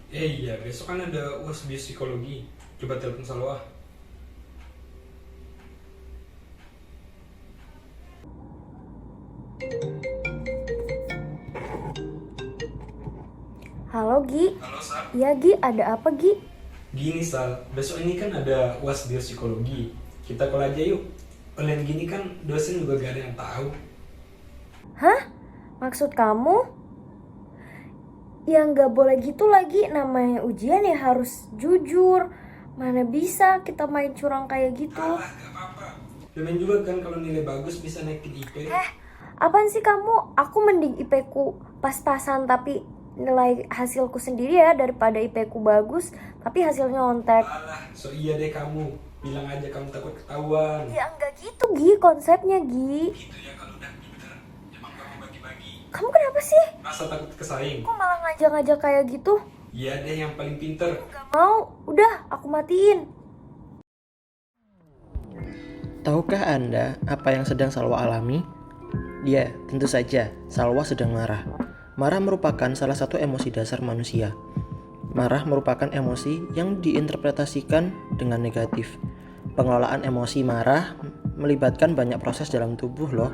Iya, besok kan ada UAS biopsikologi. Coba telepon Salwa. Halo Gi, Halo, Sal. iya Gi, ada apa Gi? Gini, Sal. Besok ini kan ada UAS biopsikologi. Kita call aja yuk. Online gini kan dosen juga gak ada yang tahu. Hah? Maksud kamu? Ya nggak boleh gitu lagi, namanya ujian ya harus jujur. Mana bisa kita main curang kayak gitu? Alah, gak apa-apa. Lumayan juga kan kalau nilai bagus bisa naikin IP. Apaan sih kamu? Aku mending IP ku pas-pasan tapi nilai hasilku sendiri ya daripada IP ku bagus tapi hasilnya ontek. Alah, so iya deh kamu. Bilang aja kamu takut ketahuan. Ya enggak gitu Gi, konsepnya Gi. Gitu ya kalau udah pinter. Emang kamu bagi-bagi. Kamu kenapa sih? Masa takut kesaing? Kok malah ngajak-ngajak kayak gitu? Iya deh yang paling pinter. Gak mau, udah aku matiin. Tahukah Anda apa yang sedang Salwa alami? Ya, tentu saja, Salwa sedang marah. Marah merupakan salah satu emosi dasar manusia. Marah merupakan emosi yang diinterpretasikan dengan negatif. Pengelolaan emosi marah melibatkan banyak proses dalam tubuh loh,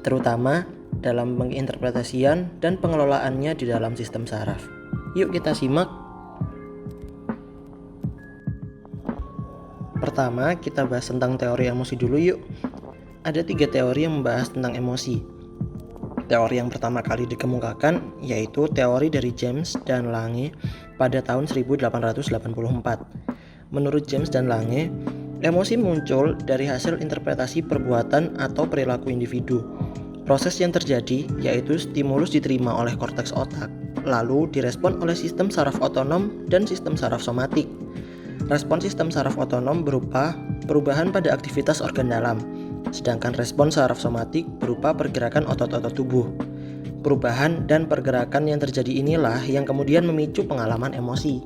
terutama dalam penginterpretasian dan pengelolaannya di dalam sistem saraf. Yuk kita simak. Pertama, kita bahas tentang teori emosi dulu yuk. Ada 3 teori yang membahas tentang emosi. Teori yang pertama kali dikemukakan yaitu teori dari James dan Lange pada tahun 1884. Menurut James dan Lange, emosi muncul dari hasil interpretasi perbuatan atau perilaku individu. Proses yang terjadi yaitu stimulus diterima oleh korteks otak, lalu direspon oleh sistem saraf otonom dan sistem saraf somatik. Respon sistem saraf otonom berupa perubahan pada aktivitas organ dalam, sedangkan respon saraf somatik berupa pergerakan otot-otot tubuh. Perubahan dan pergerakan yang terjadi inilah yang kemudian memicu pengalaman emosi.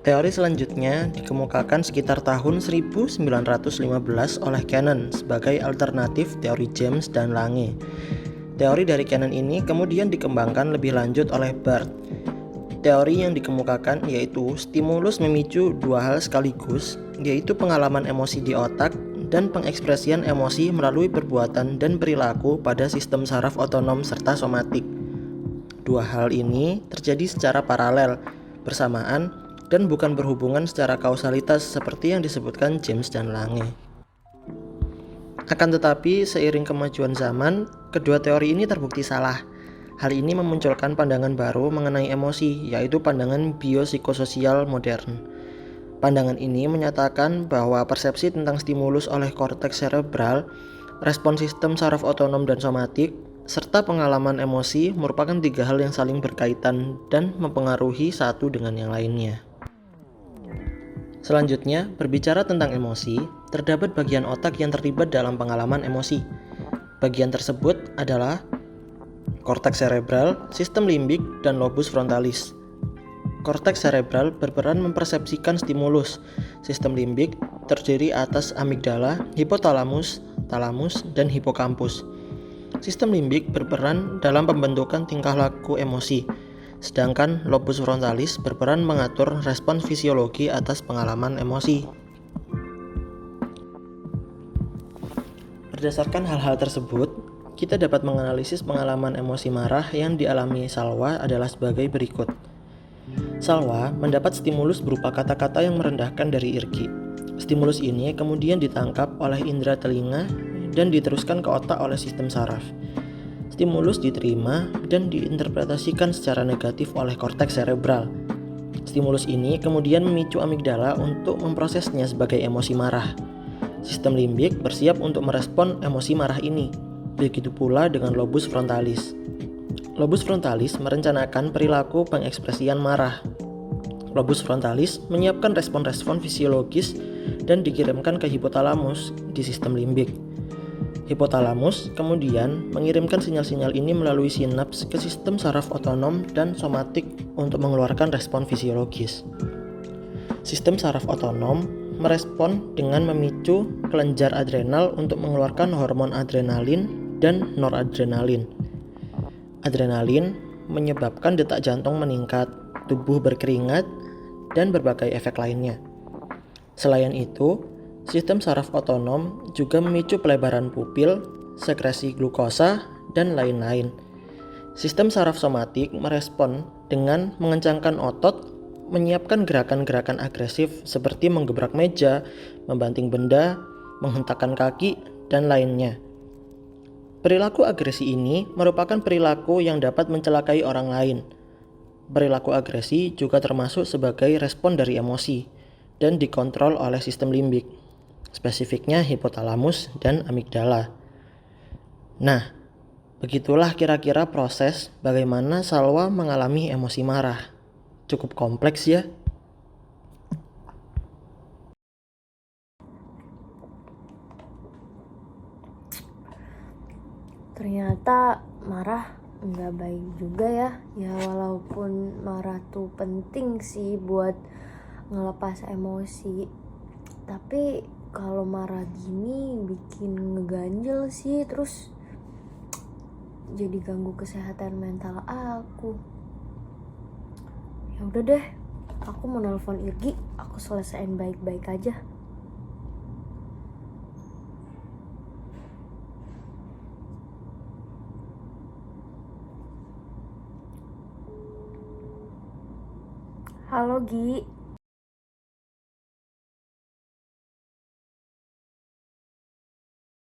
Teori selanjutnya dikemukakan sekitar tahun 1915 oleh Cannon sebagai alternatif teori James dan Lange. Teori dari Cannon ini kemudian dikembangkan lebih lanjut oleh Barth. Teori yang dikemukakan yaitu stimulus memicu 2 hal sekaligus, yaitu pengalaman emosi di otak dan pengekspresian emosi melalui perbuatan dan perilaku pada sistem saraf otonom serta somatik. 2 hal ini terjadi secara paralel, bersamaan, dan bukan berhubungan secara kausalitas seperti yang disebutkan James dan Lange. Akan tetapi, seiring kemajuan zaman, kedua teori ini terbukti salah. Hal ini memunculkan pandangan baru mengenai emosi, yaitu pandangan biopsikososial modern. Pandangan ini menyatakan bahwa persepsi tentang stimulus oleh korteks cerebral, respon sistem saraf otonom dan somatik, serta pengalaman emosi merupakan 3 hal yang saling berkaitan dan mempengaruhi satu dengan yang lainnya. Selanjutnya, berbicara tentang emosi, terdapat bagian otak yang terlibat dalam pengalaman emosi. Bagian tersebut adalah korteks cerebral, sistem limbik, dan lobus frontalis. Korteks cerebral berperan mempersepsikan stimulus. Sistem limbik terdiri atas amigdala, hipotalamus, talamus, dan hipokampus. Sistem limbik berperan dalam pembentukan tingkah laku emosi, sedangkan lobus frontalis berperan mengatur respon fisiologi atas pengalaman emosi. Berdasarkan hal-hal tersebut, kita dapat menganalisis pengalaman emosi marah yang dialami Salwa adalah sebagai berikut. Salwa mendapat stimulus berupa kata-kata yang merendahkan dari Irgi. Stimulus ini kemudian ditangkap oleh indera telinga dan diteruskan ke otak oleh sistem saraf. Stimulus diterima dan diinterpretasikan secara negatif oleh korteks cerebral. Stimulus ini kemudian memicu amigdala untuk memprosesnya sebagai emosi marah. Sistem limbik bersiap untuk merespon emosi marah ini. Begitu pula dengan lobus frontalis. Lobus frontalis merencanakan perilaku pengekspresian marah. Lobus frontalis menyiapkan respon-respon fisiologis dan dikirimkan ke hipotalamus di sistem limbik. Hipotalamus kemudian mengirimkan sinyal-sinyal ini melalui sinaps ke sistem saraf otonom dan somatik untuk mengeluarkan respon fisiologis. Sistem saraf otonom merespon dengan memicu kelenjar adrenal untuk mengeluarkan hormon adrenalin dan noradrenalin. Adrenalin menyebabkan detak jantung meningkat, tubuh berkeringat, dan berbagai efek lainnya. Selain itu, sistem saraf otonom juga memicu pelebaran pupil, sekresi glukosa, dan lain-lain. Sistem saraf somatik merespon dengan mengencangkan otot, menyiapkan gerakan-gerakan agresif seperti menggebrak meja, membanting benda, menghentakkan kaki, dan lainnya. Perilaku agresi ini merupakan perilaku yang dapat mencelakai orang lain. Perilaku agresi juga termasuk sebagai respon dari emosi dan dikontrol oleh sistem limbik, spesifiknya hipotalamus dan amigdala. Nah, begitulah kira-kira proses bagaimana Salwa mengalami emosi marah. Cukup kompleks ya. Ternyata marah nggak baik juga ya. Ya walaupun marah tuh penting sih buat ngelepas emosi, tapi kalau marah gini bikin ngeganjel sih, terus jadi ganggu kesehatan mental aku. Ya udah deh, aku mau nelpon Irgi, aku selesain baik-baik aja. Halo Gi,